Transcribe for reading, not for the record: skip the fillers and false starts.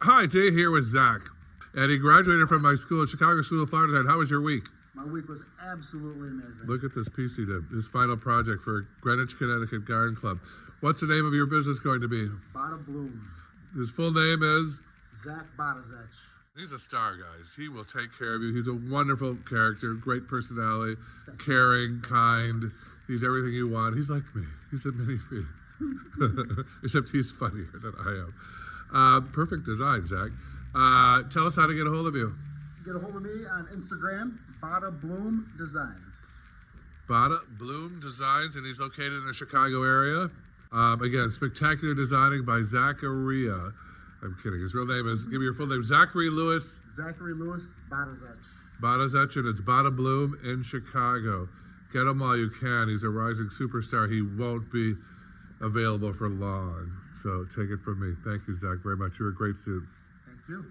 Hi, today here with Zach. And he graduated from my school, Chicago School of Floral Design. How was your week? My week was absolutely amazing. Look at this piece he did, his final project for Greenwich, Connecticut Garden Club. What's the name of your business going to be? Bada Bloom. His full name is? Zach Badazech. He's a star, guys. He will take care of you. He's a wonderful character, great personality, caring, kind. He's everything you want. He's like me. He's a mini me. Except he's funnier than I am. Perfect design, Zach. Tell us how to get a hold of you. Get a hold of me on Instagram, Bada Bloom Designs. Bada Bloom Designs, and he's located in the Chicago area. Again, spectacular designing by Zacharia. I'm kidding. His real name is, give me your full name, Zachary Lewis. Zachary Lewis Badazech. Badazech, and it's Bada Bloom in Chicago. Get him while you can. He's a rising superstar. He won't be available for long. So take it from me. Thank you, Zach, very much. You're a great student. Thank you.